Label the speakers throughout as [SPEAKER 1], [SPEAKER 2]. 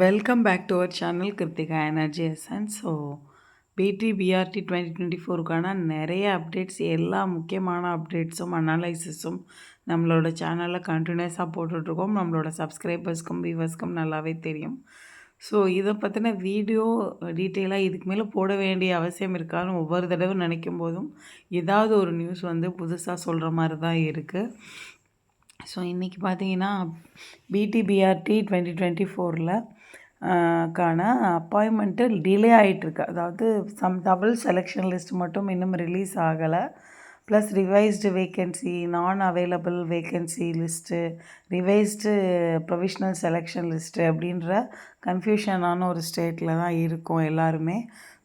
[SPEAKER 1] Welcome back to our channel Krithika energy essence. PT PRT 2024க்கான நிறைய updates, எல்லா முக்கியமான அப்டேட்ஸும் அனலைசிஸும் நம்மளோட சேனலில் கண்டினியூஸாக போட்டுட்ருக்கோம். நம்மளோட சப்ஸ்கிரைபர்ஸ்க்கும் வியூவர்ஸ்க்கும் நல்லாவே தெரியும். ஸோ இதை பற்றின வீடியோ டீட்டெயிலாக இதுக்கு மேலே போட வேண்டிய அவசியம் இருக்கான்னு ஒவ்வொரு தடவை நினைக்கும் போதும் ஏதாவது ஒரு நியூஸ் புதுசாக சொல்கிற மாதிரி தான் இருக்குது. ஸோ இன்றைக்கி பார்த்தீங்கன்னா பிடிபிஆர்டி 2024ல் கான அப்பாயின்மெண்ட்டு டிலே ஆகிட்டுருக்கு. அதாவது தமிழ் செலெக்ஷன் லிஸ்ட் மட்டும் இன்னும் ரிலீஸ் ஆகலை. ப்ளஸ் ரிவைஸ்டு வேக்கன்சி, நான் available vacancy list, revised provisional selection list அப்படின்ற கன்ஃபியூஷனான ஒரு ஸ்டேட்டில் தான் இருக்கும் எல்லாருமே.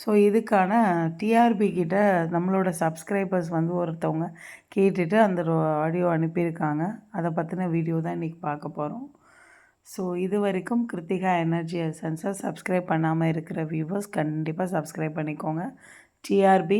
[SPEAKER 1] ஸோ இதுக்கான டிஆர்பி கிட்ட நம்மளோட சப்ஸ்கிரைபர்ஸ் ஒருத்தவங்க கேட்டுட்டு அந்த ஆடியோ அனுப்பியிருக்காங்க. அதை பற்றின வீடியோ தான் இன்றைக்கி பார்க்க போகிறோம். ஸோ இது வரைக்கும் கிருத்திகா எனர்ஜி எசன்ஸை சப்ஸ்கிரைப் பண்ணாமல் இருக்கிற வியூவர்ஸ் கண்டிப்பாக சப்ஸ்கிரைப் பண்ணிக்கோங்க. டிஆர்பி,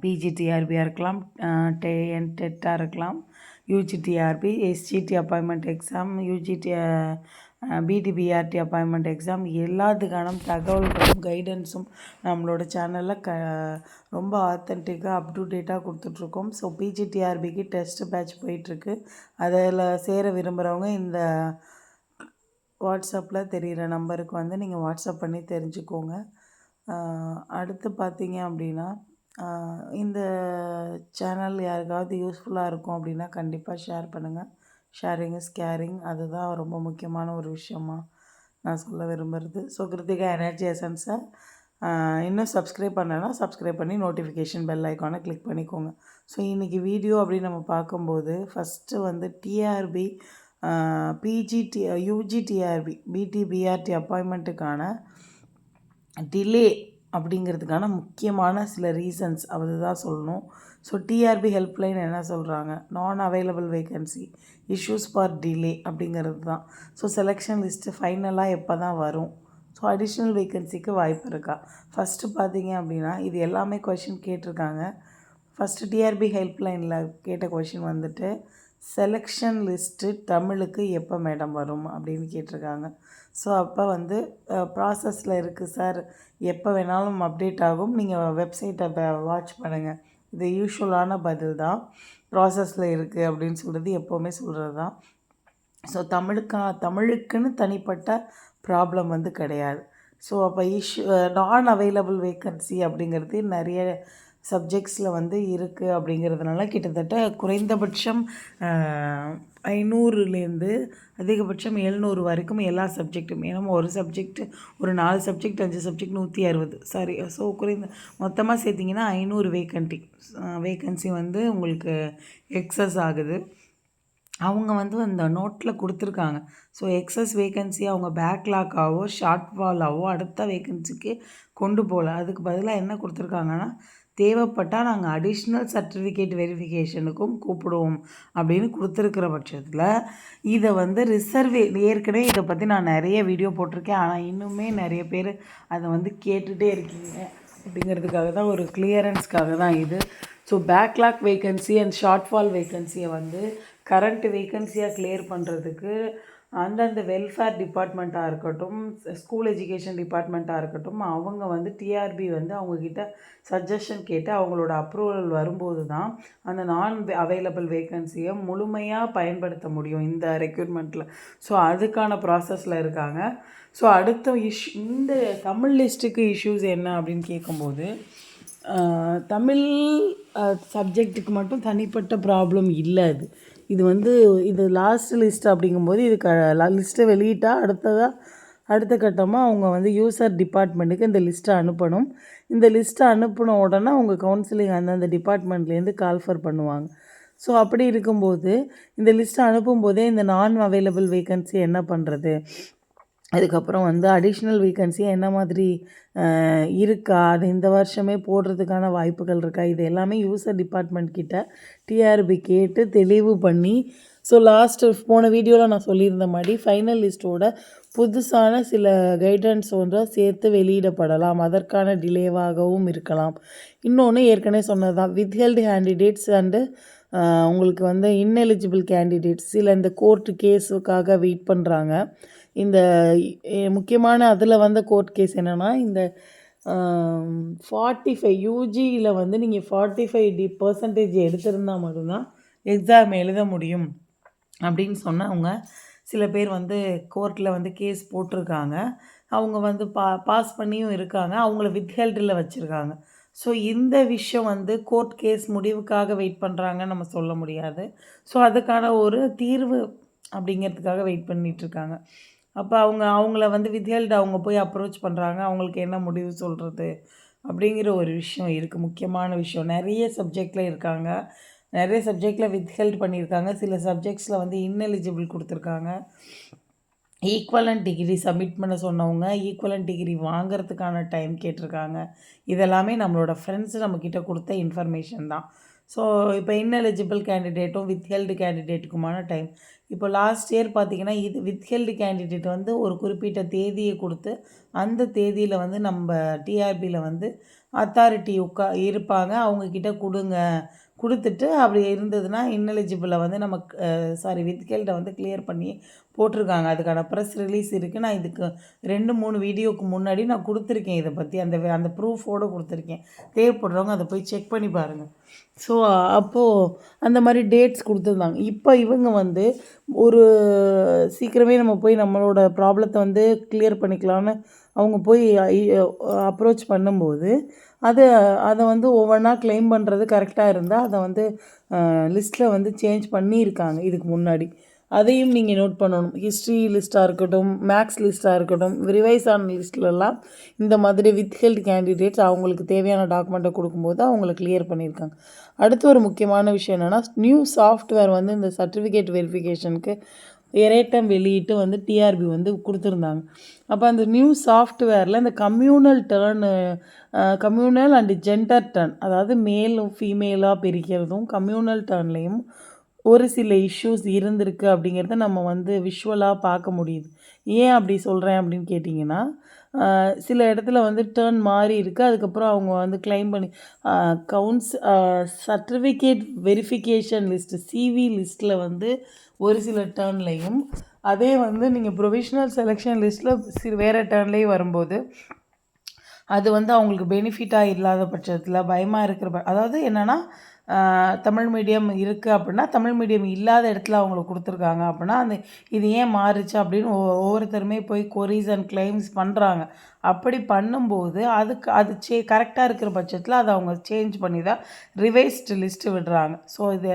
[SPEAKER 1] பிஜிடிஆர்பியாக இருக்கலாம், டெட்டாக இருக்கலாம், UGTRB, SGT appointment exam, UGT PDPRT appointment exam எல்லாத்துக்கான தகவல்களும் கைடன்ஸும் நம்மளோட சேனலில் ரொம்ப ஆத்தென்டிக்காக அப் டு டேட்டாக கொடுத்துட்ருக்கோம். ஸோ பிஜிடிஆர்பிக்கு டெஸ்ட் பேட்ச் போயிட்டுருக்கு. அதில் சேர விரும்புகிறவங்க இந்த வாட்ஸ்அப்பில் தெரிகிற நம்பருக்கு நீங்கள் வாட்ஸ்அப் பண்ணி தெரிஞ்சுக்கோங்க. அடுத்து பார்த்தீங்க அப்படின்னா, இந்த சேனல் யாருக்காவது யூஸ்ஃபுல்லாக இருக்கும் அப்படின்னா கண்டிப்பாக ஷேர் பண்ணுங்கள். ஷேரிங் இஸ் கேரிங், அதுதான் ரொம்ப முக்கியமான ஒரு விஷயமா நான் சொல்ல விரும்புகிறது. ஸோ கிருத்திகா எனர்ஜி எசன்ஸை இன்னும் சப்ஸ்கிரைப் பண்ணலைன்னா சப்ஸ்கிரைப் பண்ணி நோட்டிஃபிகேஷன் பெல் ஐக்கானை கிளிக் பண்ணிக்கோங்க. ஸோ இன்றைக்கி வீடியோ அப்படின்னு நம்ம பார்க்கும்போது ஃபஸ்ட்டு டிஆர்பி, யூஜிடிஆர்பி, பிடிபிஆர்டி அப்பாயின்மெண்ட்டுக்கான டிலே அப்படிங்கிறதுக்கான முக்கியமான சில ரீசன்ஸ் அதுதான் சொல்லணும். ஸோ டிஆர்பி ஹெல்ப்லைன் என்ன சொல்கிறாங்க, நான் available vacancy, issues for delay அப்படிங்கிறது தான். ஸோ செலெக்ஷன் லிஸ்ட்டு ஃபைனலாக எப்போ தான் வரும், ஸோ அடிஷ்னல் வேக்கன்சிக்கு வாய்ப்பு இருக்கா. ஃபஸ்ட்டு பார்த்தீங்க அப்படின்னா இது எல்லாமே கொஷின் கேட்டிருக்காங்க. ஃபஸ்ட்டு டிஆர்பி ஹெல்ப்லைனில் கேட்ட கொஷின் செலெக்ஷன் லிஸ்ட்டு தமிழுக்கு எப்போ மேடம் வரும் அப்படின்னு கேட்டிருக்காங்க. ஸோ அப்போ ப்ராசஸில் இருக்குது சார், எப்போ வேணாலும் அப்டேட் ஆகும், நீங்கள் வெப்சைட்டை வாட்ச் பண்ணுங்கள். இது யூஷுவலான பதில் தான். ப்ராசஸில் இருக்குது அப்படின்னு சொல்கிறது எப்போவுமே சொல்கிறது தான். ஸோ தமிழுக்குன்னு தனிப்பட்ட ப்ராப்ளம் கிடையாது. ஸோ அப்போ நான் அவைலபிள் வேக்கன்சி அப்படிங்கிறது நிறைய சப்ஜெக்ட்ஸில் இருக்குது. அப்படிங்கிறதுனால கிட்டத்தட்ட குறைந்தபட்சம் 500லேருந்து அதிகபட்சம் 700 வரைக்கும் எல்லா சப்ஜெக்ட்டும். ஏன்னா ஒரு சப்ஜெக்ட்டு ஒரு 4 சப்ஜெக்ட் 5 சப்ஜெக்ட் 160 சாரி. ஸோ மொத்தமாக சேர்த்திங்கன்னா 500 வேக்கன்சி உங்களுக்கு எக்ஸஸ் ஆகுது. அவங்க அந்த நோட்டில் கொடுத்துருக்காங்க. ஸோ எக்ஸஸ் வேக்கன்சி அவங்க பேக்லாக்காவோ ஷார்ட் ஃபாலாவோ அடுத்த வேக்கன்சிக்கு கொண்டு போகல. அதுக்கு பதிலாக என்ன கொடுத்துருக்காங்கன்னா, தேவைப்பட்டால் நாங்கள் அடிஷ்னல் சர்டிஃபிகேட் வெரிஃபிகேஷனுக்கும் கூப்பிடுவோம் அப்படின்னு கொடுத்துருக்கிற பட்சத்தில் இதை ஏற்கனவே இதை பற்றி நான் நிறைய வீடியோ போட்டிருக்கேன். ஆனால் இன்னுமே நிறைய பேர் அதை கேட்டுகிட்டே இருக்கீங்க. அப்படிங்கிறதுக்காக தான், ஒரு கிளியரன்ஸ்க்காக தான் இது. So backlog vacancy and short fall வேக்கன்சியை கரண்ட் வேக்கன்சியாக கிளியர் பண்ணுறதுக்கு அந்தந்த வெல்ஃபேர் டிபார்ட்மெண்ட்டாக இருக்கட்டும், ஸ்கூல் எஜுகேஷன் டிபார்ட்மெண்ட்டாக இருக்கட்டும், அவங்க டிஆர்பி அவங்கக்கிட்ட சஜஷன் கேட்டு அவங்களோட அப்ரூவல் வரும்போது தான் அந்த நான் அவைலபிள் வேக்கன்சியை முழுமையாக பயன்படுத்த முடியும் இந்த ரெக்ரூட்மெண்ட்டில். ஸோ அதுக்கான ப்ராசஸில் இருக்காங்க. ஸோ அடுத்த இந்த தமிழ் லிஸ்ட்டுக்கு இஷ்யூஸ் என்ன அப்படின்னு கேட்கும்போது, தமிழ் சப்ஜெக்ட்டுக்கு மட்டும் தனிப்பட்ட ப்ராப்ளம் இல்லை. இது லாஸ்ட் லிஸ்ட் அப்படிங்கும்போது லிஸ்ட்டை வெளியிட்டால் அடுத்த கட்டமாக அவங்க யூசர் டிபார்ட்மெண்ட்டுக்கு இந்த லிஸ்ட்டை அனுப்பணும். இந்த லிஸ்ட்டை அனுப்பின உடனே அவங்க கவுன்சிலிங் அந்தந்த டிபார்ட்மெண்ட்லேருந்து கால்ஃபர் பண்ணுவாங்க. ஸோ அப்படி இருக்கும்போது இந்த லிஸ்ட்டை அனுப்பும்போதே இந்த நான் அவைலபிள் வேக்கன்சி என்ன பண்ணுறது, அதுக்கப்புறம் அடிஷ்னல் வேக்கன்சி என்ன மாதிரி இருக்கா, அது இந்த வருஷமே போடுறதுக்கான வாய்ப்புகள் இருக்கா, இது எல்லாமே யூசர் டிபார்ட்மெண்ட் கிட்ட டிஆர்பி கேட்டு தெளிவு பண்ணி, ஸோ போன வீடியோவில் நான் சொல்லியிருந்த மாதிரி ஃபைனல் லிஸ்ட்டோட புதுசான சில கைடன்ஸ் சேர்த்து வெளியிடப்படலாம். அதற்கான டிலேவாகவும் இருக்கலாம். இன்னொன்று ஏற்கனவே சொன்னது தான், வித்ஹெல்டு கேண்டிடேட்ஸ் அண்டு உங்களுக்கு வந்து இன்எலிஜிபிள் கேண்டிடேட்ஸ் சில இந்த கோர்ட்டு கேஸுக்காக வெயிட் பண்ணுறாங்க. இந்த முக்கியமான அதில் வந்த கோர்ட் கேஸ் என்னென்னா, இந்த 45 யூஜியில் வந்து நீங்கள் 45% எடுத்திருந்தால் மட்டும்தான் எக்ஸாம் எழுத முடியும் அப்படின்னு சொன்னவங்க சில பேர் வந்து கோர்ட்டில் வந்து கேஸ் போட்டிருக்காங்க. அவங்க வந்து பாஸ் பண்ணியும் இருக்காங்க. அவங்கள வித்ஹெல்டில் வச்சுருக்காங்க. ஸோ இந்த விஷயம் வந்து கோர்ட் கேஸ் முடிவுக்காக வெயிட் பண்ணுறாங்கன்னு நம்ம சொல்ல முடியாது. ஸோ அதுக்கான ஒரு தீர்வு அப்படிங்கிறதுக்காக வெயிட் பண்ணிகிட்ருக்காங்க. அப்போ அவங்கள வந்து வித்ஹெல்டு அவங்க போய் அப்ரோச் பண்ணுறாங்க. அவங்களுக்கு என்ன முடிவு சொல்கிறது அப்படிங்கிற ஒரு விஷயம் இருக்குது. முக்கியமான விஷயம் நிறைய சப்ஜெக்டில் இருக்காங்க. நிறைய சப்ஜெக்டில் வித்ஹெல்ட் பண்ணியிருக்காங்க. சில சப்ஜெக்ட்ஸில் வந்து இன்எலிஜிபிள் கொடுத்துருக்காங்க. ஈக்குவலன்ட் டிகிரி சப்மிட் பண்ண சொன்னவங்க ஈக்குவலன்ட் டிகிரி வாங்கிறதுக்கான டைம் கேட்டிருக்காங்க. இதெல்லாமே நம்மளோட ஃப்ரெண்ட்ஸ் நம்மக்கிட்ட கொடுத்த இன்ஃபர்மேஷன் தான். ஸோ இப்போ இன்எலிஜிபிள் கேண்டிடேட்டும் வித்ஹெல்டு கேண்டிடேட்டுக்குமான டைம் இப்போ லாஸ்ட் இயர் பார்த்திங்கன்னா இது வித்ஹெல்டு கேண்டிடேட் வந்து ஒரு குறிப்பிட்ட தேதியை கொடுத்து அந்த தேதியில் வந்து நம்ம டிஆர்பியில் வந்து அத்தாரிட்டி இருப்பாங்க. அவங்கக்கிட்ட கொடுத்துட்டு அப்படி இருந்ததுன்னா இன்எலிஜிபிளை வந்து நமக்கு வித்ஹெல்டை வந்து கிளியர் பண்ணி போட்டிருக்காங்க. அதுக்கான ப்ரெஸ் ரிலீஸ் இருக்குது. நான் இதுக்கு 2-3 வீடியோவுக்கு முன்னாடி நான் கொடுத்துருக்கேன். இதை பற்றி அந்த ப்ரூஃபோடு கொடுத்துருக்கேன். தேவைப்படுறவங்க அதை போய் செக் பண்ணி பாருங்கள். ஸோ அப்போது அந்த மாதிரி டேட்ஸ் கொடுத்துருந்தாங்க. இப்போ இவங்க வந்து ஒரு சீக்கிரமே நம்ம போய் நம்மளோட ப்ராப்ளத்தை வந்து கிளியர் பண்ணிக்கலான்னு அவங்க போய் அப்ரோச் பண்ணும்போது அதை வந்து ஒவ்வொன்றா கிளைம் பண்ணுறது கரெக்டாக இருந்தால் அதை வந்து லிஸ்ட்டில் வந்து சேஞ்ச் பண்ணியிருக்காங்க இதுக்கு முன்னாடி. அதையும் நீங்கள் நோட் பண்ணணும். ஹிஸ்ட்ரி லிஸ்ட்டாக இருக்கட்டும், மேக்ஸ் லிஸ்ட்டாக இருக்கட்டும், ரிவைஸ் ஆன லிஸ்ட்லலாம் இந்த மாதிரி வித்ஹெல்டு கேண்டிடேட்ஸ் அவங்களுக்கு தேவையான டாக்குமெண்ட்டை கொடுக்கும்போது அவங்கள கிளியர் பண்ணியிருக்காங்க. அடுத்து ஒரு முக்கியமான விஷயம் என்னென்னா, நியூ சாஃப்ட்வேர் வந்து இந்த சர்டிஃபிகேட் வெரிஃபிகேஷனுக்கு எரேட்டம் வெளியிட்டு வந்து டிஆர்பி வந்து கொடுத்துருந்தாங்க. அப்போ அந்த நியூ சாஃப்ட்வேரில் இந்த கம்யூனல் அண்டு ஜெண்டர் டர்ன், அதாவது மேலும் ஃபீமேலாக பிரிக்கிறதும் கம்யூனல் டர்ன்லேயும் ஒரு சில இஷ்யூஸ் இருந்திருக்கு அப்படிங்கிறத நம்ம வந்து விஷுவலாக பார்க்க முடியுது. ஏன் அப்படி சொல்கிறேன் அப்படின்னு கேட்டிங்கன்னா, சில இடத்துல வந்து டர்ன் மாறி இருக்குது. அதுக்கப்புறம் அவங்க வந்து கிளைம் பண்ணி சர்டிஃபிகேட் வெரிஃபிகேஷன் லிஸ்ட்டு சிவி லிஸ்ட்டில் வந்து ஒரு சில டர்ன்லேயும், அதே வந்து நீங்கள் ப்ரொவிஷ்னல் செலெக்ஷன் லிஸ்ட்டில் வேறு டர்ன்லேயும் வரும்போது அது வந்து அவங்களுக்கு பெனிஃபிட்டாக இல்லாத பட்சத்தில் பயமாக இருக்கிற அதாவது என்னென்னா, தமிழ் மீடியம் இருக்குது அப்படின்னா தமிழ் மீடியம் இல்லாத இடத்துல அவங்களுக்கு கொடுத்துருக்காங்க அப்படின்னா இது ஏன் மாறுச்சு அப்படின்னு ஒவ்வொருத்தருமே போய் கொரீஸ் அண்ட் கிளைம்ஸ் பண்ணுறாங்க. அப்படி பண்ணும்போது அது கரெக்டாக இருக்கிற பட்சத்தில் அதை அவங்க சேஞ்ச் பண்ணி தான் ரிவைஸ்டு லிஸ்ட்டு விடுறாங்க. ஸோ இது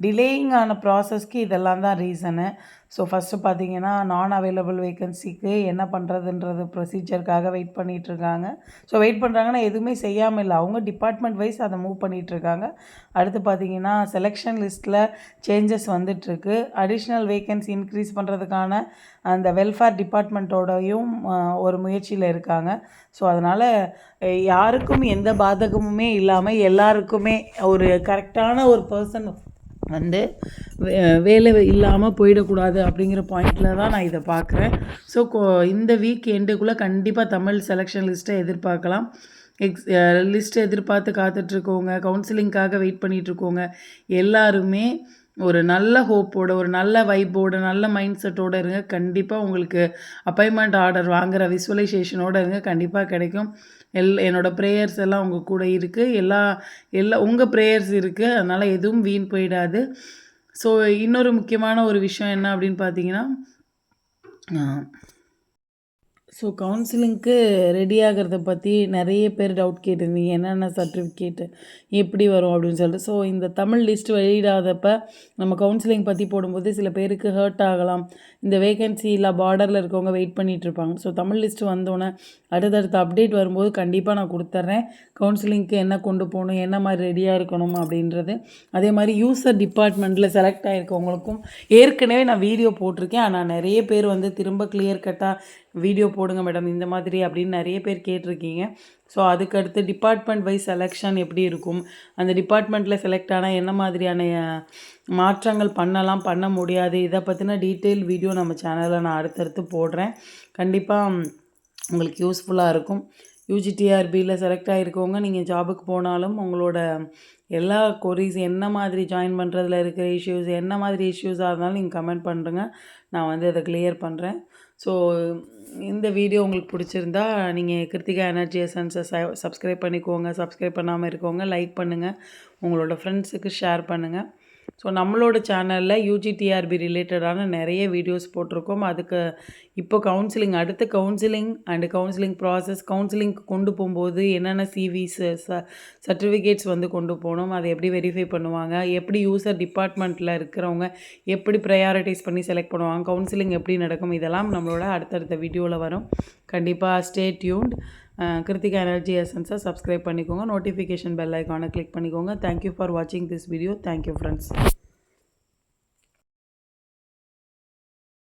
[SPEAKER 1] டிலேயிங் ஆன ப்ராசஸ்க்கு இதெல்லாம் தான் ரீசனு. ஸோ ஃபஸ்ட்டு பார்த்திங்கன்னா, நான் அவைலபிள் வேக்கன்சிக்கு என்ன பண்ணுறதுன்றது ப்ரொசீஜருக்காக வெயிட் பண்ணிகிட்ருக்காங்க. ஸோ வெயிட் பண்ணுறாங்கன்னா எதுவுமே செய்யாமல் இல்லை, அவங்க டிபார்ட்மெண்ட் வைஸ் அதை மூவ் பண்ணிகிட்ருக்காங்க. அடுத்து பார்த்திங்கன்னா, செலெக்ஷன் லிஸ்ட்டில் சேஞ்சஸ் வந்துட்டுருக்கு. அடிஷ்னல் வேக்கன்சி இன்க்ரீஸ் பண்ணுறதுக்கான அந்த வெல்ஃபேர் டிபார்ட்மெண்ட்டோடையும் ஒரு முயற்சியில் இருக்காங்க. ஸோ அதனால் யாருக்கும் எந்த பாதகமுமே இல்லாமல் எல்லாருக்குமே ஒரு கரெக்டான ஒரு பர்சன் வந்து வேலை இல்லாமல் போயிடக்கூடாது அப்படிங்கிற பாயிண்டில் தான் நான் இதை பார்க்குறேன். ஸோ இந்த வீக் எண்டுக்குள்ளே கண்டிப்பாக தமிழ் செலெக்ஷன் லிஸ்ட்டை எதிர்பார்க்கலாம். லிஸ்ட்டை எதிர்பார்த்து காத்துட்ருக்கோங்க, கவுன்சிலிங்காக வெயிட் பண்ணிகிட்ருக்கோங்க எல்லாருமே ஒரு நல்ல ஹோப்போட, ஒரு நல்ல வைப்போட, நல்ல மைண்ட் செட்டோடு இருங்க. கண்டிப்பாக உங்களுக்கு அப்பாயின்மெண்ட் ஆர்டர் வாங்குகிற விசுவலைசேஷனோடு இருங்க. கண்டிப்பாக கிடைக்கும். என்னோடய ப்ரேயர்ஸ் எல்லாம் உங்கள் கூட இருக்குது. எல்லா உங்கள் ப்ரேயர்ஸ் இருக்குது. அதனால் எதுவும் வீண் போயிடாது. ஸோ இன்னொரு முக்கியமான ஒரு விஷயம் என்ன அப்படின்னு பார்த்தீங்கன்னா, ஸோ கவுன்சிலிங்க்கு ரெடி ஆகிறத பற்றி நிறைய பேர் டவுட் கேட்டிருந்தீங்க. என்னென்ன சர்டிஃபிகேட்டு எப்படி வரும் அப்படின்னு சொல்லிட்டு. ஸோ இந்த தமிழ் லிஸ்ட் வெளியிடாதப்போ நம்ம கவுன்சிலிங் பற்றி போடும்போது சில பேருக்கு ஹர்ட் ஆகலாம். இந்த வேகன்சி இல்லை பார்டரில் இருக்கவங்க வெயிட் பண்ணிகிட்ருப்பாங்க. ஸோ தமிழ் லிஸ்ட்டு வந்தோடனே அடுத்தடுத்த அப்டேட் வரும்போது கண்டிப்பாக நான் கொடுத்துட்றேன். கவுன்சிலிங்க்கு என்ன கொண்டு போகணும், என்ன மாதிரி ரெடியாக இருக்கணும் அப்படின்றது. அதே மாதிரி யூசர் டிபார்ட்மெண்ட்டில் செலக்ட் ஆகிருக்கவங்களுக்கும் ஏற்கனவே நான் வீடியோ போட்டிருக்கேன். ஆனால் நிறைய பேர் வந்து திரும்ப கிளியர் கட்டாக வீடியோ போடுங்க மேடம் இந்த மாதிரி அப்படின்னு நிறைய பேர் கேட்டிருக்கீங்க. ஸோ அதுக்கடுத்து டிபார்ட்மெண்ட் வைஸ் செலெக்ஷன் எப்படி இருக்கும், அந்த டிபார்ட்மெண்ட்டில் செலக்ட் ஆனால் என்ன மாதிரியான மாற்றங்கள் பண்ணலாம் பண்ண முடியாது, இதை பற்றின டீட்டெயில் வீடியோ நம்ம சேனலில் நான் அடுத்தடுத்து போடுறேன். கண்டிப்பாக உங்களுக்கு யூஸ்ஃபுல்லாக இருக்கும். யூஜிடிஆர்பியில் செலக்ட் ஆகிருக்கவங்க நீங்கள் ஜாபுக்கு போனாலும் உங்களோட எல்லா கொரீஸ் என்ன மாதிரி ஜாயின் பண்ணுறதுல இருக்கிற இஷ்யூஸ் என்ன மாதிரி இஷ்யூஸாக இருந்தாலும் நீங்கள் கமெண்ட் பண்ணுறங்க. நான் வந்து அதை கிளியர் பண்ணுறேன். ஸோ இந்த வீடியோ உங்களுக்கு பிடிச்சிருந்தா நீங்கள் கிருத்திகா எனர்ஜி எசன்ஸை சப்ஸ்கிரைப் பண்ணிக்கோங்க. சப்ஸ்கிரைப் பண்ணாமல் இருக்கவங்க லைக் பண்ணுங்கள், உங்களோட ஃப்ரெண்ட்ஸுக்கு ஷேர் பண்ணுங்கள். ஸோ நம்மளோட சேனலில் யூஜிடிஆர்பி ரிலேட்டடான நிறைய வீடியோஸ் போட்டிருக்கோம். அதுக்கு இப்போ அடுத்த கவுன்சிலிங் அண்டு கவுன்சிலிங் ப்ராசஸ், கவுன்சிலிங்க்கு கொண்டு போகும்போது என்னென்ன சிவிஸ் சர்டிஃபிகேட்ஸ் வந்து கொண்டு போகணும், அதை எப்படி வெரிஃபை பண்ணுவாங்க, எப்படி யூசர் டிபார்ட்மெண்ட்டில் இருக்கிறவங்க எப்படி ப்ரையாரிட்டைஸ் பண்ணி செலக்ட் பண்ணுவாங்க, கவுன்சிலிங் எப்படி நடக்கும், இதெல்லாம் நம்மளோட அடுத்தடுத்த வீடியோவில் வரும். கண்டிப்பாக ஸ்டே டியூன்ட். கிருத்திகா எனர்ஜி எசன்ஸை சப்ஸ்கிரைப் பண்ணிக்கோங்க. நோட்டிஃபிகேஷன் பெல் ஐக்கானை கிளிக் பண்ணிக்கோங்க. தேங்க்யூ ஃபார் வாட்சிங் திஸ் வீடியோ. Thank you friends.